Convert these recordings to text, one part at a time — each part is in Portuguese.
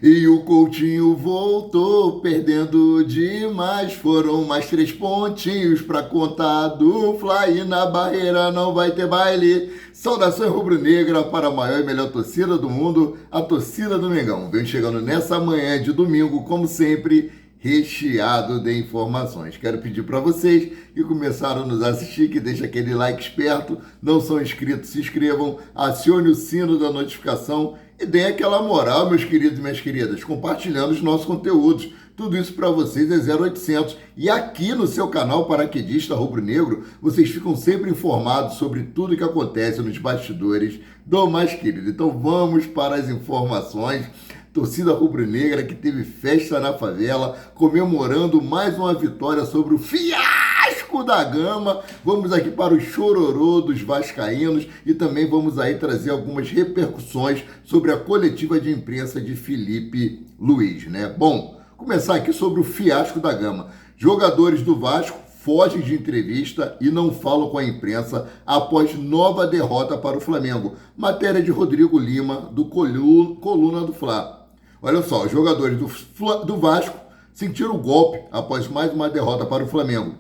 E o Coutinho voltou, perdendo demais. Foram mais 3 pontinhos pra contar do Fla. E na barreira não vai ter baile. Saudações rubro-negra para a maior e melhor torcida do mundo, a torcida do Mengão. Vem chegando nessa manhã de domingo, como sempre, recheado de informações. Quero pedir para vocês que começaram a nos assistir, que deixem aquele like esperto, não são inscritos, se inscrevam, acione o sino da notificação e deem aquela moral, meus queridos e minhas queridas, compartilhando os nossos conteúdos. Tudo isso para vocês é 0800. E aqui no seu canal Paraquedista Rubro Negro, vocês ficam sempre informados sobre tudo que acontece nos bastidores do mais querido. Então vamos para as informações. Torcida rubro-negra que teve festa na favela, comemorando mais uma vitória sobre o fiasco da Gama. Vamos aqui para o chororô dos vascaínos e também vamos aí trazer algumas repercussões sobre a coletiva de imprensa de Felipe Luiz, né? Bom, começar aqui sobre o fiasco da Gama. Jogadores do Vasco fogem de entrevista e não falam com a imprensa após nova derrota para o Flamengo. Matéria de Rodrigo Lima, do Coluna do Fla. Olha só, os jogadores do Vasco sentiram o golpe após mais uma derrota para o Flamengo.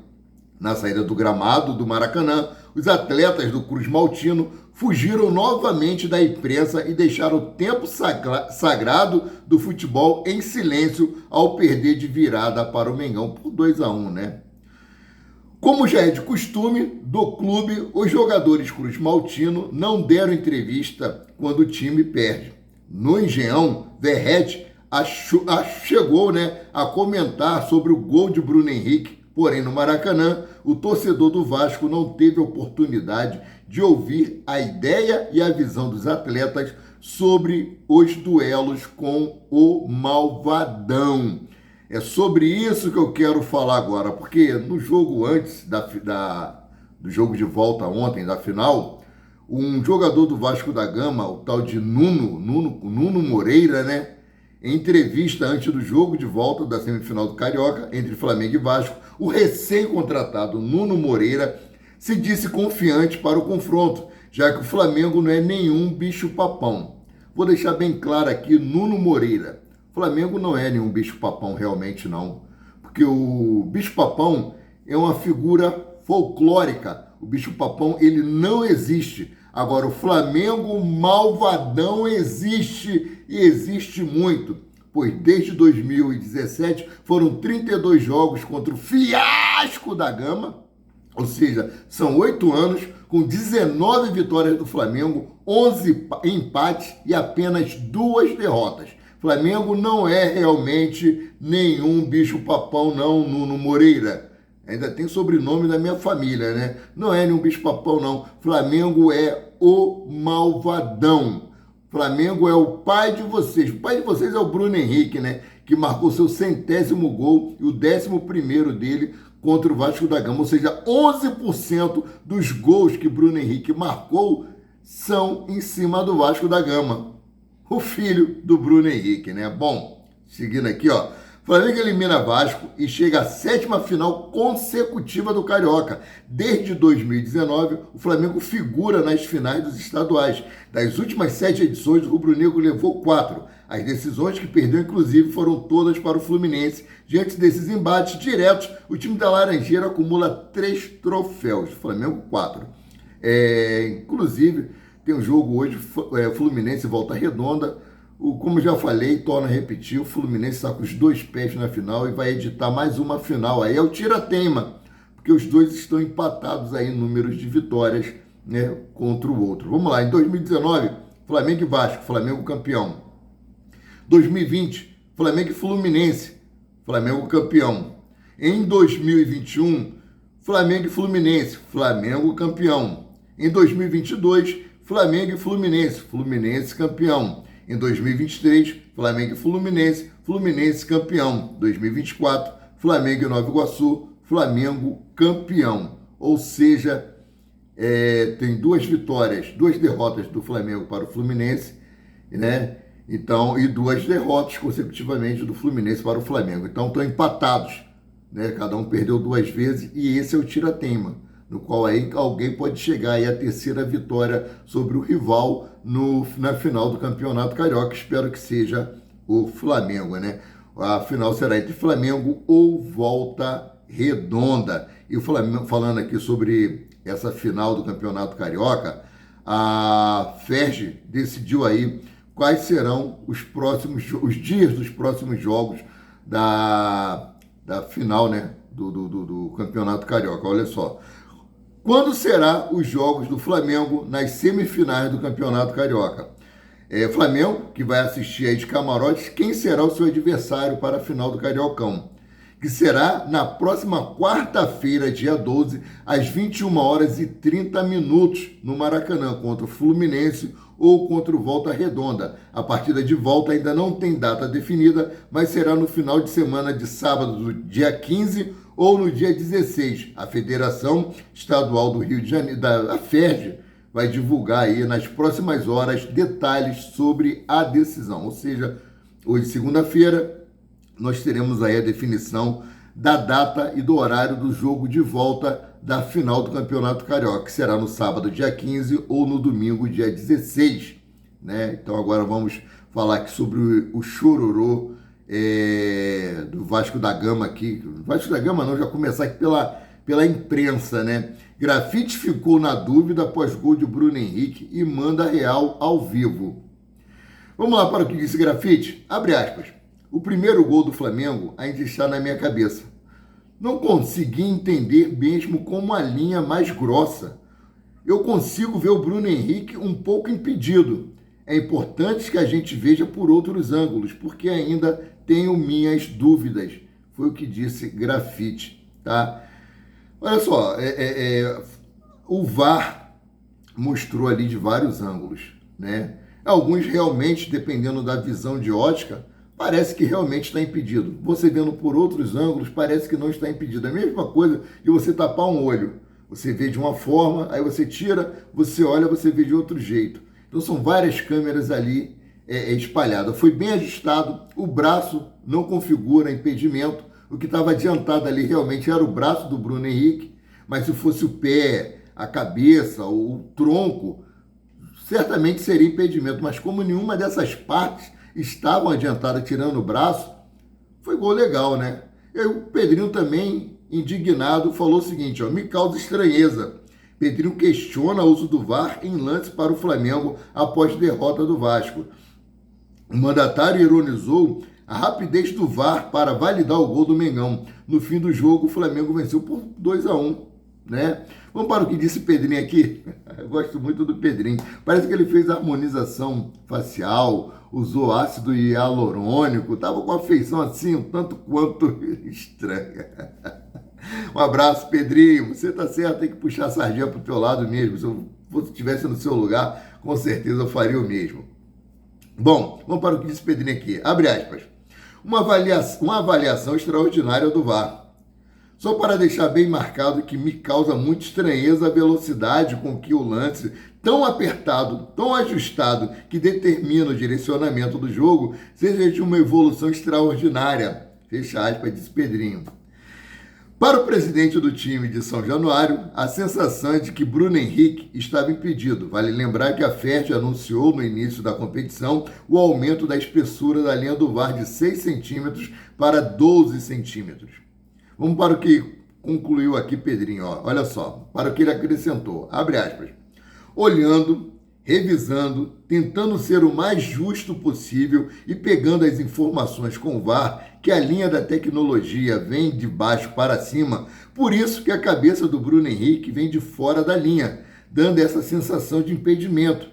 Na saída do gramado do Maracanã, os atletas do Cruz Maltino fugiram novamente da imprensa e deixaram o tempo sagrado do futebol em silêncio ao perder de virada para o Mengão por 2-1, né? Como já é de costume do clube, os jogadores Cruz Maltino não deram entrevista quando o time perde. No Engenhão, Verratti chegou, a comentar sobre o gol de Bruno Henrique, porém no Maracanã, o torcedor do Vasco não teve oportunidade de ouvir a ideia e a visão dos atletas sobre os duelos com o Malvadão. É sobre isso que eu quero falar agora, porque no jogo antes do jogo de volta ontem, da final, um jogador do Vasco da Gama, o tal de Nuno Moreira, em entrevista antes do jogo de volta da semifinal do Carioca, entre Flamengo e Vasco, o recém-contratado Nuno Moreira se disse confiante para o confronto, já que o Flamengo não é nenhum bicho-papão. Vou deixar bem claro aqui, Nuno Moreira, o Flamengo não é nenhum bicho-papão realmente não, porque o bicho-papão é uma figura folclórica. O bicho-papão, ele não existe. Agora, o Flamengo malvadão existe e existe muito, pois desde 2017 foram 32 jogos contra o fiasco da Gama, ou seja, são 8 anos com 19 vitórias do Flamengo, 11 empates e apenas 2 derrotas. Flamengo não é realmente nenhum bicho-papão não, Nuno Moreira. Ainda tem sobrenome da minha família, Não é nenhum bicho-papão, não. Flamengo é o malvadão. Flamengo é o pai de vocês. O pai de vocês é o Bruno Henrique, Que marcou seu 100º gol e o 11º dele contra o Vasco da Gama. Ou seja, 11% dos gols que Bruno Henrique marcou são em cima do Vasco da Gama. O filho do Bruno Henrique, Bom, seguindo aqui, Flamengo elimina Vasco e chega à 7ª final consecutiva do Carioca. Desde 2019, o Flamengo figura nas finais dos estaduais. Das últimas 7 edições, o rubro-negro levou 4. As decisões que perdeu, inclusive, foram todas para o Fluminense. Diante desses embates diretos, o time da Laranjeira acumula 3 troféus. O Flamengo, 4. Inclusive, tem um jogo hoje, Fluminense e Volta Redonda. Como já falei, torno a repetir, o Fluminense está com os 2 pés na final e vai editar mais uma final. Aí é o tira-teima, porque os dois estão empatados aí em números de vitórias, contra o outro. Vamos lá, em 2019, Flamengo e Vasco, Flamengo campeão. 2020, Flamengo e Fluminense, Flamengo campeão. Em 2021, Flamengo e Fluminense, Flamengo campeão. Em 2022, Flamengo e Fluminense, Fluminense campeão. Em 2023, Flamengo e Fluminense, Fluminense campeão. 2024, Flamengo e Nova Iguaçu, Flamengo campeão. Ou seja, tem 2 vitórias, 2 derrotas do Flamengo para o Fluminense, Então, e 2 derrotas consecutivamente do Fluminense para o Flamengo. Então, estão empatados, Cada um perdeu 2 vezes e esse é o tira-teima. no qual aí alguém pode chegar aí à terceira vitória sobre o rival na final do Campeonato Carioca. Espero que seja o Flamengo, né? A final será entre Flamengo ou Volta Redonda. E o Flamengo, falando aqui sobre essa final do Campeonato Carioca, a FERJ decidiu aí quais serão os dias dos próximos jogos da final, né, do Campeonato Carioca. Olha só. Quando será os jogos do Flamengo nas semifinais do Campeonato Carioca? Flamengo, que vai assistir aí de camarotes, quem será o seu adversário para a final do Cariocão? Que será na próxima quarta-feira, dia 12, às 21h30, no Maracanã, contra o Fluminense ou contra o Volta Redonda. A partida de volta ainda não tem data definida, mas será no final de semana de sábado, do dia 15 ou no dia 16. A Federação Estadual do Rio de Janeiro, a FERJ, vai divulgar aí nas próximas horas detalhes sobre a decisão. Ou seja, hoje, segunda-feira, nós teremos aí a definição da data e do horário do jogo de volta da final do Campeonato Carioca, que será no sábado, dia 15, ou no domingo, dia 16. Né? Então agora vamos falar aqui sobre o chororô do Vasco da Gama aqui. Vasco da Gama não, já começar aqui pela imprensa, né? Grafite ficou na dúvida após gol de Bruno Henrique e manda real ao vivo. Vamos lá para o que disse Grafite. Abre aspas. O primeiro gol do Flamengo ainda está na minha cabeça. Não consegui entender mesmo com uma linha mais grossa. Eu consigo ver o Bruno Henrique um pouco impedido. É importante que a gente veja por outros ângulos, porque ainda tenho minhas dúvidas. Foi o que disse Grafite, tá? Olha só, o VAR mostrou ali de vários ângulos, né? Alguns realmente, dependendo da visão de ótica, parece que realmente está impedido. Você vendo por outros ângulos, parece que não está impedido. É a mesma coisa que você tapar um olho. Você vê de uma forma, aí você tira, você olha, você vê de outro jeito. Então são várias câmeras ali espalhadas. Foi bem ajustado, o braço não configura impedimento. O que estava adiantado ali realmente era o braço do Bruno Henrique, mas se fosse o pé, a cabeça, o tronco, certamente seria impedimento. Mas como nenhuma dessas partes estavam adiantadas tirando o braço, foi gol legal, né? E aí o Pedrinho também, indignado, falou o seguinte, ó, me causa estranheza. Pedrinho questiona o uso do VAR em lance para o Flamengo após derrota do Vasco. O mandatário ironizou a rapidez do VAR para validar o gol do Mengão. No fim do jogo, o Flamengo venceu por 2-1, né? Vamos para o que disse Pedrinho aqui. Eu gosto muito do Pedrinho. Parece que ele fez harmonização facial, usou ácido hialurônico, estava com a feição assim, um tanto quanto estranha. Um abraço, Pedrinho. Você tá certo, tem que puxar a sardinha pro teu lado mesmo. Se eu estivesse no seu lugar, com certeza eu faria o mesmo. Bom, vamos para o que disse Pedrinho aqui. Abre aspas. Uma avaliação extraordinária do VAR. Só para deixar bem marcado que me causa muita estranheza a velocidade com que o lance, tão apertado, tão ajustado, que determina o direcionamento do jogo, seja de uma evolução extraordinária. Fecha aspas, disse Pedrinho. Para o presidente do time de São Januário, a sensação é de que Bruno Henrique estava impedido. Vale lembrar que a FERJ anunciou no início da competição o aumento da espessura da linha do VAR de 6 centímetros para 12 centímetros. Vamos para o que concluiu aqui Pedrinho. Ó. Olha só, para o que ele acrescentou. Abre aspas. Olhando, revisando, tentando ser o mais justo possível e pegando as informações com o VAR, que a linha da tecnologia vem de baixo para cima, por isso que a cabeça do Bruno Henrique vem de fora da linha, dando essa sensação de impedimento.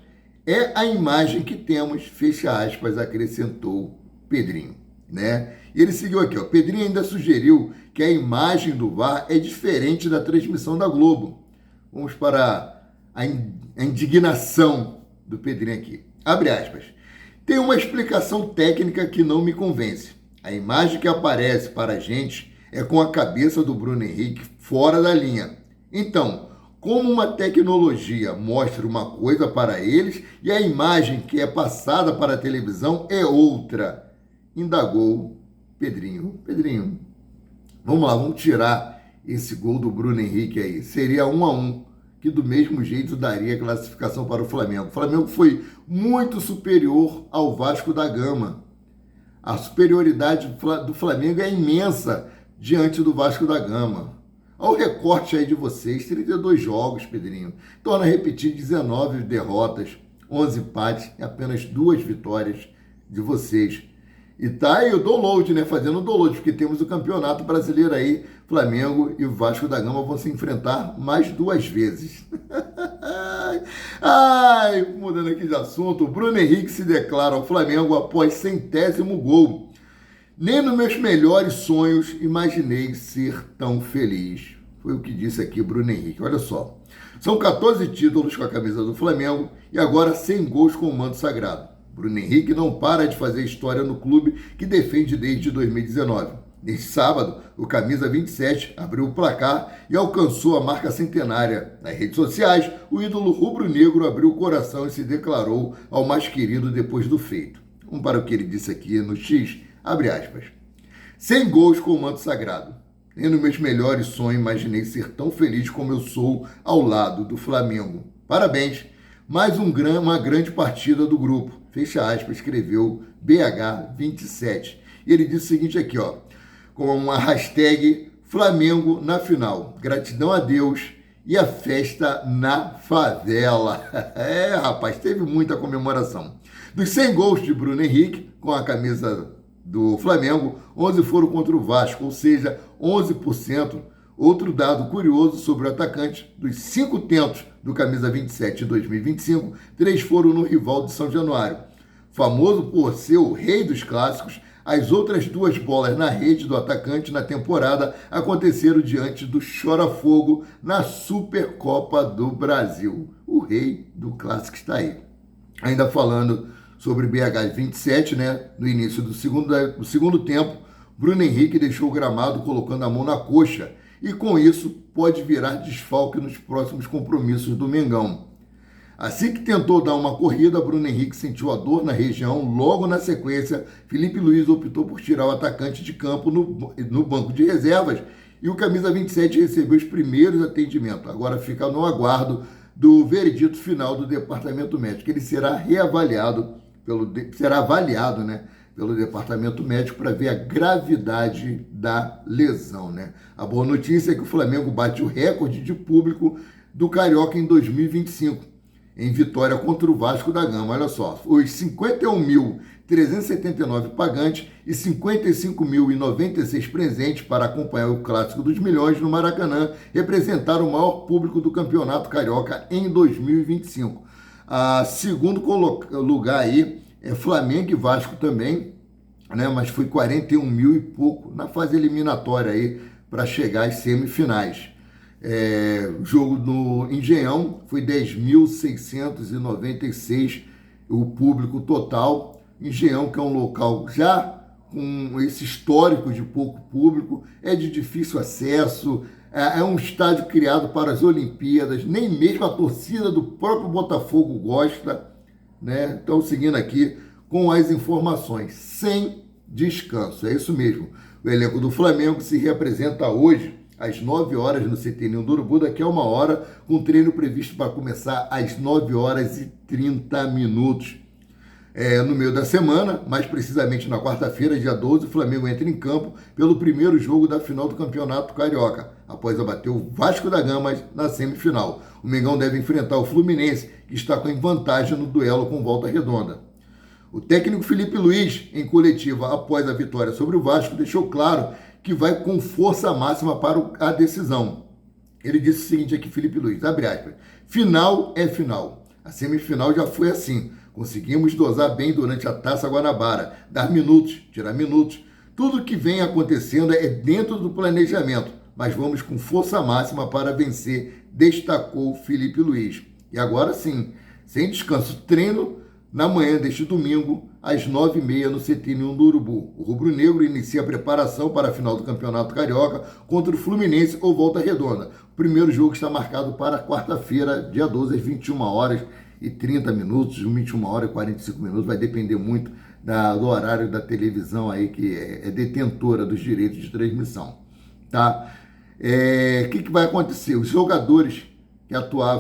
É a imagem que temos, fecha aspas, acrescentou Pedrinho, né? E ele seguiu aqui, ó. Pedrinho ainda sugeriu que a imagem do VAR é diferente da transmissão da Globo. Vamos para a indignação do Pedrinho aqui. Abre aspas. Tem uma explicação técnica que não me convence. A imagem que aparece para a gente é com a cabeça do Bruno Henrique fora da linha. Então, como uma tecnologia mostra uma coisa para eles e a imagem que é passada para a televisão é outra, indagou Pedrinho. Pedrinho, vamos lá, vamos tirar esse gol do Bruno Henrique aí. Seria 1-1, que do mesmo jeito daria classificação para o Flamengo. O Flamengo foi muito superior ao Vasco da Gama. A superioridade do Flamengo é imensa diante do Vasco da Gama. Olha o recorte aí de vocês, 32 jogos, Pedrinho. Torna a repetir 19 derrotas, 11 empates e apenas 2 vitórias de vocês. E tá aí o download, né? Fazendo o download, porque temos o Campeonato Brasileiro aí. Flamengo e o Vasco da Gama vão se enfrentar mais 2 vezes. Ai, mudando aqui de assunto, o Bruno Henrique se declara ao Flamengo após 100º gol. Nem nos meus melhores sonhos imaginei ser tão feliz. Foi o que disse aqui o Bruno Henrique. Olha só. São 14 títulos com a camisa do Flamengo e agora 100 gols com o manto sagrado. Bruno Henrique não para de fazer história no clube que defende desde 2019. Neste sábado, o camisa 27 abriu o placar e alcançou a marca centenária. Nas redes sociais, o ídolo rubro-negro abriu o coração e se declarou ao mais querido depois do feito. Vamos para o que ele disse aqui no X, abre aspas. 100 gols com o manto sagrado. Nem nos meus melhores sonhos imaginei ser tão feliz como eu sou ao lado do Flamengo. Parabéns! Mais uma grande partida do grupo. Fecha aspas, escreveu BH27. E ele disse o seguinte aqui, ó, com uma hashtag Flamengo na final. Gratidão a Deus e a festa na favela. É, rapaz, teve muita comemoração. Dos 100 gols de Bruno Henrique, com a camisa do Flamengo, 11 foram contra o Vasco, ou seja, 11%. Outro dado curioso sobre o atacante, dos 5 tentos do camisa 27 de 2025, 3 foram no rival de São Januário. Famoso por ser o rei dos clássicos, as outras 2 bolas na rede do atacante na temporada aconteceram diante do Chora-Fogo na Supercopa do Brasil. O rei do clássico está aí. Ainda falando sobre BH27, né? No início do segundo tempo, Bruno Henrique deixou o gramado colocando a mão na coxa e com isso pode virar desfalque nos próximos compromissos do Mengão. Assim que tentou dar uma corrida, Bruno Henrique sentiu a dor na região. Logo na sequência, Felipe Luiz optou por tirar o atacante de campo no banco de reservas e o camisa 27 recebeu os primeiros atendimentos. Agora fica no aguardo do veredito final do departamento médico. Ele será avaliado, né, pelo departamento médico para ver a gravidade da lesão, né? A boa notícia é que o Flamengo bate o recorde de público do Carioca em 2025, em vitória contra o Vasco da Gama. Olha só, os 51.379 pagantes e 55.096 presentes para acompanhar o Clássico dos Milhões no Maracanã representaram o maior público do Campeonato Carioca em 2025. A segundo lugar aí é Flamengo e Vasco também, né? Mas foi 41 mil e pouco na fase eliminatória aí para chegar às semifinais. O jogo no Engenhão foi 10.696 o público total. Engenhão, que é um local já com esse histórico de pouco público, é de difícil acesso, é um estádio criado para as Olimpíadas, nem mesmo a torcida do próprio Botafogo gosta, né? Então, seguindo aqui com as informações, sem descanso, é isso mesmo. O elenco do Flamengo se reapresenta hoje às 9 horas no CT Ninho do Urubu, daqui a 1 hora, com treino previsto para começar às 9h30. No meio da semana, mais precisamente na quarta-feira, dia 12, o Flamengo entra em campo pelo primeiro jogo da final do Campeonato Carioca, após abater o Vasco da Gama na semifinal. O Mengão deve enfrentar o Fluminense, que está com vantagem no duelo com Volta Redonda. O técnico Felipe Luiz, em coletiva após a vitória sobre o Vasco, deixou claro que vai com força máxima para a decisão. Ele disse o seguinte aqui, Felipe Luiz, abre aspas, final é final. A semifinal já foi assim. Conseguimos dosar bem durante a Taça Guanabara, dar minutos, tirar minutos. Tudo que vem acontecendo é dentro do planejamento, mas vamos com força máxima para vencer, destacou Felipe Luiz. E agora sim, sem descanso, treino na manhã deste domingo, às 9h30 no CT Ninho do Urubu. O rubro-negro inicia a preparação para a final do Campeonato Carioca contra o Fluminense ou Volta Redonda. O primeiro jogo está marcado para quarta-feira, dia 12, às 21h30, 21h45, vai depender muito do horário da televisão aí, que é detentora dos direitos de transmissão, tá? O que vai acontecer? Os jogadores que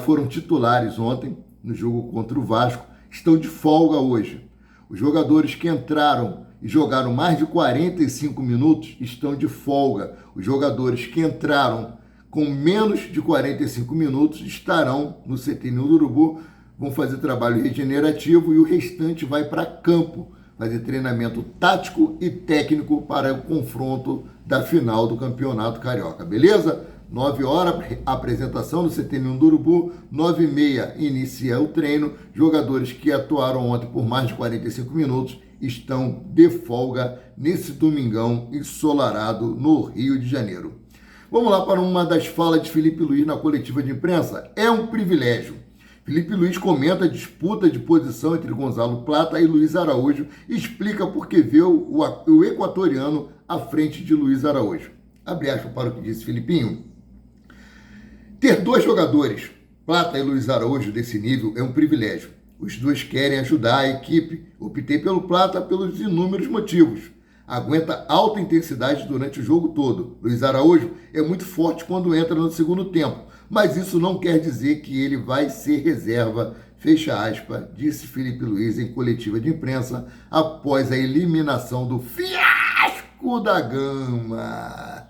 foram titulares ontem no jogo contra o Vasco estão de folga hoje. Os jogadores que entraram e jogaram mais de 45 minutos estão de folga. Os jogadores que entraram com menos de 45 minutos estarão no CT Ninho do Urubu, vão fazer trabalho regenerativo e o restante vai para campo, fazer treinamento tático e técnico para o confronto da final do Campeonato Carioca, beleza? 9 horas, apresentação no CT Ninho do Urubu, 9h30 inicia o treino. Jogadores que atuaram ontem por mais de 45 minutos estão de folga nesse domingão ensolarado no Rio de Janeiro. Vamos lá para uma das falas de Felipe Luiz na coletiva de imprensa. É um privilégio. Felipe Luiz comenta a disputa de posição entre Gonzalo Plata e Luiz Araújo e explica por que vê o equatoriano à frente de Luiz Araújo. Abre aspas para o que disse Filipinho. Ter dois jogadores, Plata e Luiz Araújo, desse nível é um privilégio. Os dois querem ajudar a equipe. Optei pelo Plata pelos inúmeros motivos. Aguenta alta intensidade durante o jogo todo. Luiz Araújo é muito forte quando entra no segundo tempo, mas isso não quer dizer que ele vai ser reserva, fecha aspas, disse Felipe Luiz em coletiva de imprensa após a eliminação do fiasco da Gama.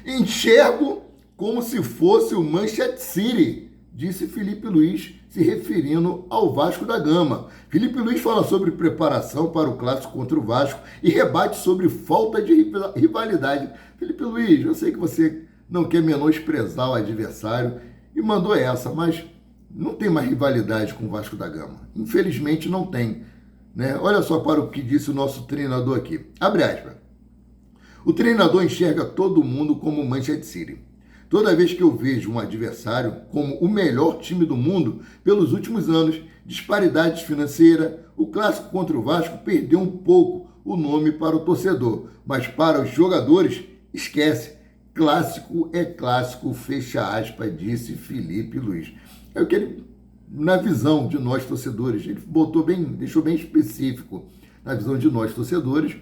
Enxergo como se fosse o Manchester City, disse Felipe Luiz, se referindo ao Vasco da Gama. Felipe Luiz fala sobre preparação para o clássico contra o Vasco e rebate sobre falta de rivalidade. Felipe Luiz, eu sei que você não quer menosprezar o adversário e mandou essa, mas não tem mais rivalidade com o Vasco da Gama. Infelizmente não tem, né? Olha só para o que disse o nosso treinador aqui. Abre aspas. O treinador enxerga todo mundo como o Manchester City. Toda vez que eu vejo um adversário como o melhor time do mundo pelos últimos anos, disparidades financeiras, o clássico contra o Vasco perdeu um pouco o nome para o torcedor, mas para os jogadores, esquece. Clássico é clássico, fecha aspas, disse Felipe Luiz. É o que ele, na visão de nós torcedores, ele deixou bem específico. Na visão de nós torcedores,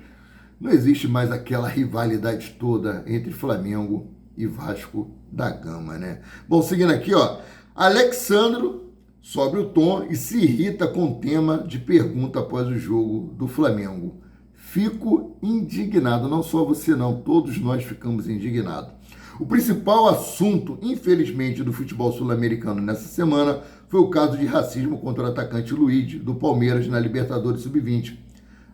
não existe mais aquela rivalidade toda entre Flamengo e Vasco da Gama, né? Bom, seguindo aqui, ó, Alexandro sobe o tom e se irrita com o tema de pergunta após o jogo do Flamengo. Fico indignado, não só você não, todos nós ficamos indignados. O principal assunto, infelizmente, do futebol sul-americano nessa semana foi o caso de racismo contra o atacante Luigi, do Palmeiras, na Libertadores Sub-20.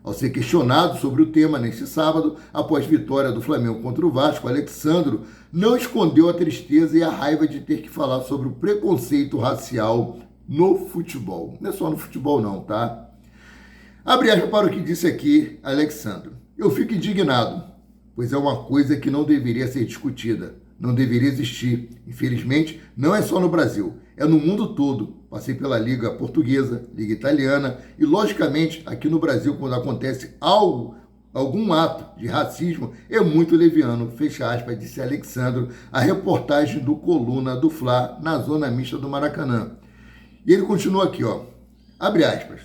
Ao ser questionado sobre o tema neste sábado, após vitória do Flamengo contra o Vasco, Alexandro não escondeu a tristeza e a raiva de ter que falar sobre o preconceito racial no futebol. Não é só no futebol não, tá? Abre aspas para o que disse aqui Alexandro. Eu fico indignado, pois é uma coisa que não deveria ser discutida, não deveria existir. Infelizmente, não é só no Brasil, é no mundo todo. Passei pela Liga Portuguesa, Liga Italiana e, logicamente, aqui no Brasil, quando acontece algum ato de racismo, é muito leviano, fecha aspas, disse Alexandro, a reportagem do Coluna do Fla, na zona mista do Maracanã. E ele continua aqui, ó, abre aspas,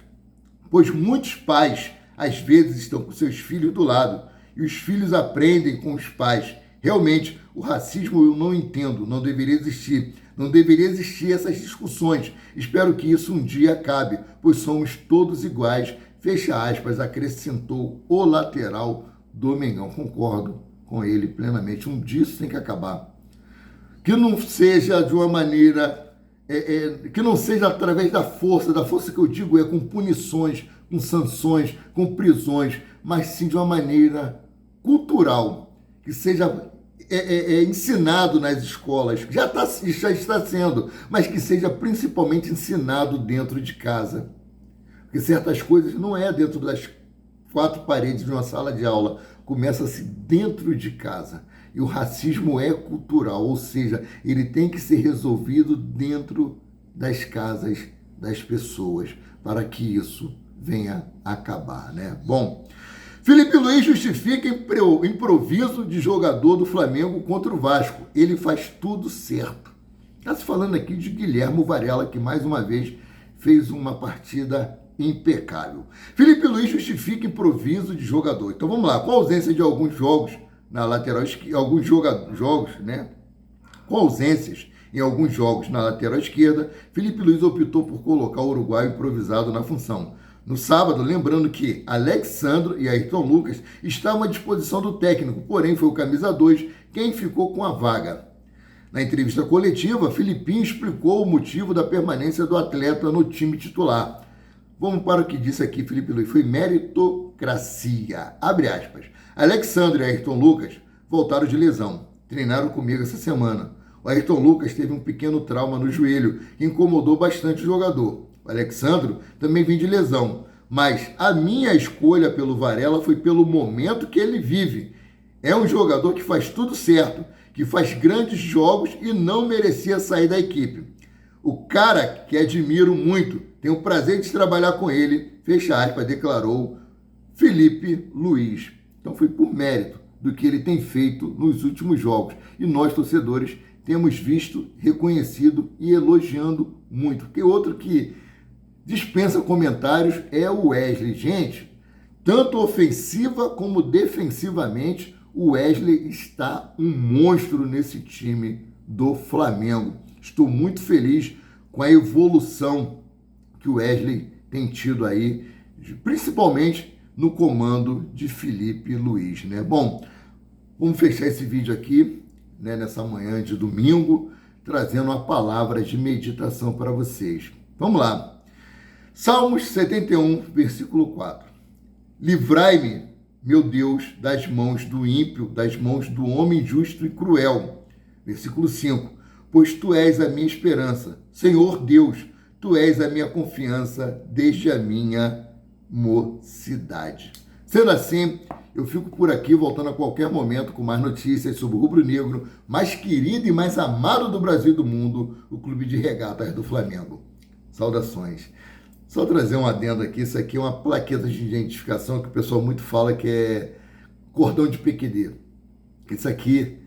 pois muitos pais, às vezes, estão com seus filhos do lado, e os filhos aprendem com os pais. Realmente, o racismo eu não entendo, não deveria existir. Não deveria existir essas discussões. Espero que isso um dia acabe, pois somos todos iguais. Fecha aspas, acrescentou o lateral do Mengão. Concordo com ele plenamente. Um dia isso tem que acabar. Que não seja de uma maneira, que não seja através da força que eu digo é com punições, com sanções, com prisões, mas sim de uma maneira cultural, que seja ensinado nas escolas, já está sendo, mas que seja principalmente ensinado dentro de casa. Porque certas coisas não é dentro das quatro paredes de uma sala de aula, começa-se dentro de casa. E o racismo é cultural, ou seja, ele tem que ser resolvido dentro das casas das pessoas, para que isso venha a acabar, né? Bom, Felipe Luiz justifica improviso de jogador do Flamengo contra o Vasco. Ele faz tudo certo. Está se falando aqui de Guilherme Varela, que mais uma vez fez uma partida impecável. Felipe Luiz justifica improviso de jogador. Então vamos lá, com a ausência de alguns jogos na lateral esquerda, com ausências em alguns jogos na lateral esquerda, Felipe Luiz optou por colocar o uruguaio improvisado na função. No sábado, lembrando que Alexandro e Ayrton Lucas estavam à disposição do técnico, porém foi o camisa 2 quem ficou com a vaga. Na entrevista coletiva, Filipinho explicou o motivo da permanência do atleta no time titular. Vamos para o que disse aqui Felipe Luiz. Foi meritocracia. Abre aspas. Alexandre e Ayrton Lucas voltaram de lesão. Treinaram comigo essa semana. O Ayrton Lucas teve um pequeno trauma no joelho que incomodou bastante o jogador. O Alexandro também vem de lesão. Mas a minha escolha pelo Varela foi pelo momento que ele vive. É um jogador que faz tudo certo, que faz grandes jogos e não merecia sair da equipe. O cara que admiro muito, tenho o prazer de trabalhar com ele, fecha aspas, declarou Felipe Luiz. Então foi por mérito do que ele tem feito nos últimos jogos. E nós, torcedores, temos visto, reconhecido e elogiando muito. Porque outro que dispensa comentários é o Wesley. Gente, tanto ofensiva como defensivamente, o Wesley está um monstro nesse time do Flamengo. Estou muito feliz com a evolução que o Wesley tem tido aí, principalmente no comando de Felipe Luiz, né? Bom, vamos fechar esse vídeo aqui, né, nessa manhã de domingo, trazendo uma palavra de meditação para vocês. Vamos lá. Salmos 71, versículo 4. Livrai-me, meu Deus, das mãos do ímpio, das mãos do homem justo e cruel. Versículo 5. Pois tu és a minha esperança. Senhor Deus, tu és a minha confiança desde a minha mocidade. Sendo assim, eu fico por aqui, voltando a qualquer momento com mais notícias sobre o rubro-negro mais querido e mais amado do Brasil e do mundo, o Clube de Regatas do Flamengo. Saudações. Só trazer um adendo aqui, isso aqui é uma plaqueta de identificação que o pessoal muito fala que é cordão de PQD. Isso aqui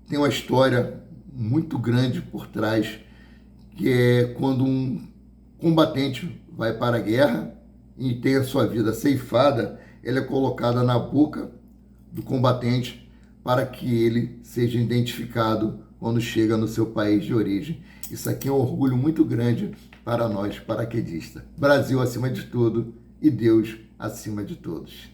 tem uma história muito grande por trás, que é quando um combatente vai para a guerra e tem a sua vida ceifada, ela é colocada na boca do combatente para que ele seja identificado quando chega no seu país de origem. Isso aqui é um orgulho muito grande para nós, paraquedistas. Brasil acima de tudo e Deus acima de todos.